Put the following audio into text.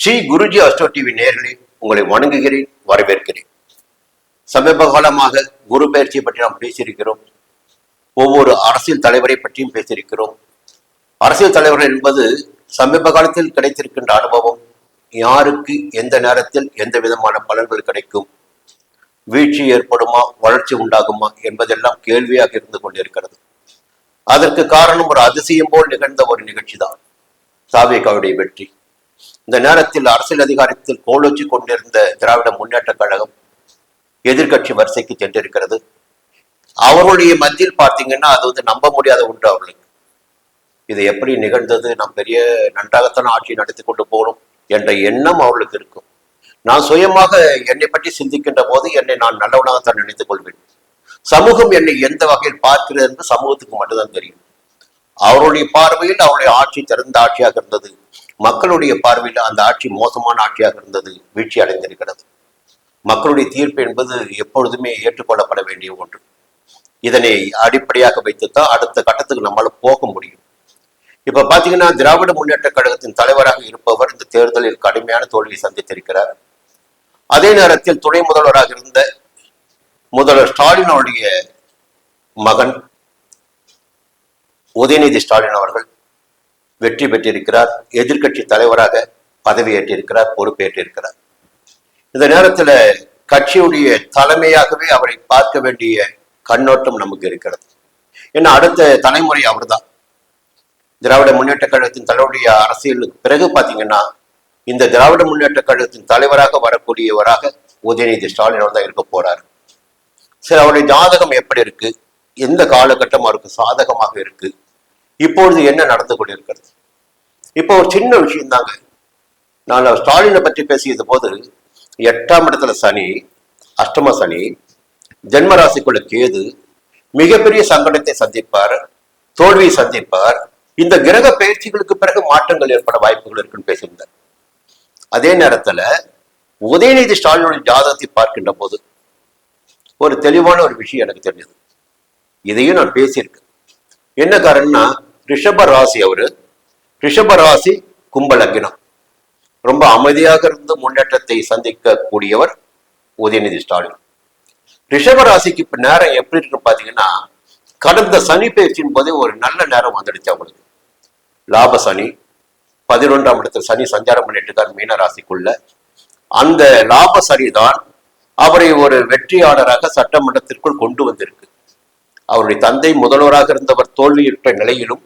Sri Guruji astro TV நேயர்களே, உங்களை வணங்குகிறேன், வரவேற்கிறேன். சமீப காலமாக குரு பயிற்சியை பற்றி நாம் பேசியிருக்கிறோம். ஒவ்வொரு அரசியல் தலைவரை பற்றியும் பேசியிருக்கிறோம். அரசியல் தலைவர்கள் என்பது சமீப காலத்தில் கிடைத்திருக்கின்ற அனுபவம், யாருக்கு எந்த நேரத்தில் எந்த விதமான பலன்கள் கிடைக்கும், வீழ்ச்சி ஏற்படுமா, வளர்ச்சி உண்டாகுமா என்பதெல்லாம் கேள்வியாக இருந்து கொண்டிருக்கிறது. அதற்கு காரணம் ஒரு அதிசயம் போல் நிகழ்ந்த ஒரு நிகழ்ச்சி தான் தாவேகாவுடைய வெற்றி. இந்த நேரத்தில் அரசியல் அதிகாரத்தில் கோலோச்சி கொண்டிருந்த திராவிட முன்னேற்ற கழகம் எதிர்கட்சி வரிசைக்கு சென்றிருக்கிறது. அவர்களுடைய மத்தியில் பார்த்தீங்கன்னா அது நம்ப முடியாத ஒன்று அவர்களுக்கு. இது எப்படி நிகழ்ந்தது, நாம் பெரிய நன்றாகத்தான் ஆட்சி நடத்தி கொண்டு போகணும் என்ற எண்ணம் அவர்களுக்கு இருக்கும். நான் சுயமாக என்னை பற்றி சிந்திக்கின்ற போது என்னை நான் நல்லவனாகத்தான் நினைத்துக் கொள்வேன். சமூகம் என்னை எந்த வகையில் பார்க்கிறது என்று சமூகத்துக்கு மட்டும்தான் தெரியும். அவருடைய பார்வையில் அவருடைய ஆட்சி திறந்த ஆட்சியாக இருந்தது, மக்களுடைய பார்வையில் அந்த ஆட்சி மோசமான ஆட்சியாக இருந்தது, வீழ்ச்சி அடைந்திருக்கிறது. மக்களுடைய தீர்ப்பு என்பது எப்பொழுதுமே ஏற்றுக்கொள்ளப்பட வேண்டிய ஒன்று. இதனை அடிப்படையாக வைத்துத்தான் அடுத்த கட்டத்துக்கு நம்மளால போக முடியும். இப்ப பாத்தீங்கன்னா திராவிட முன்னேற்ற கழகத்தின் தலைவராக இருப்பவர் இந்த தேர்தலில் கடுமையான தோல்வியை சந்தித்திருக்கிறார். அதே நேரத்தில் துணை முதல்வராக இருந்த முதல்வர் ஸ்டாலினுடைய மகன் உதயநிதி ஸ்டாலின் அவர்கள் வெற்றி பெற்றிருக்கிறார். எதிர்கட்சி தலைவராக பதவியேற்றிருக்கிறார், பொறுப்பேற்றிருக்கிறார். இந்த நேரத்துல கட்சியுடைய தலைமையாகவே அவரை பார்க்க வேண்டிய கண்ணோட்டம் நமக்கு இருக்கிறது. ஏன்னா அடுத்த தலைமுறை அவர்தான். திராவிட முன்னேற்ற கழகத்தின் தலைவருடைய அரசியலுக்கு பிறகு பாத்தீங்கன்னா இந்த திராவிட முன்னேற்ற கழகத்தின் தலைவராக வரக்கூடியவராக உதயநிதி ஸ்டாலின் அவர் தான் இருக்க போறாரு. சரி, அவருடைய ஜாதகம் எப்படி இருக்கு, எந்த காலகட்டம் அவருக்கு சாதகமாக இருக்கு, இப்பொழுது என்ன நடந்து கொண்டிருக்கிறது? இப்போ ஒரு சின்ன விஷயம் தாங்க. நான் ஸ்டாலினை பற்றி பேசியது போது 8ஆம் இடத்துல சனி, அஷ்டம சனி, ஜென்மராசிக்குள்ள கேது மிகப்பெரிய சங்கடத்தை சந்திப்பார், தோல்வியை சந்திப்பார். இந்த கிரக பயிற்சிகளுக்கு பிறகு மாற்றங்கள் ஏற்பட வாய்ப்புகள் இருக்குன்னு பேசியிருந்தார். அதே நேரத்துல உதயநிதி ஸ்டாலினுடைய ஜாதகத்தை பார்க்கின்ற போது ஒரு தெளிவான ஒரு விஷயம் எனக்கு தெரிஞ்சது. இதையும் நான் பேசியிருக்கேன். என்ன காரணம்னா, ரிஷப ராசி, ரிஷப ராசி கும்ப லக்னம், ரொம்ப அமைதியாக இருந்து முன்னேற்றத்தை சந்திக்க கூடியவர் உதயநிதி ஸ்டாலின். ரிஷப ராசிக்கு இப்ப நேரம் எப்படி இருக்கு பாத்தீங்கன்னா, கடந்த சனி பயிற்சியின் போதே ஒரு நல்ல நேரம் வந்துடுச்சு அவங்களுக்கு. லாப சனி, 11ஆம் இடத்துல சனி சஞ்சாரம் பண்ணிட்டு இருக்கார் மீன ராசிக்குள்ள. அந்த லாப சனி தான் அவரை ஒரு வெற்றியாளராக சட்டமன்றத்திற்குள் கொண்டு வந்திருக்கு. அவருடைய தந்தை முதல்வராக இருந்தவர் தோல்வியுற்ற நிலையிலும்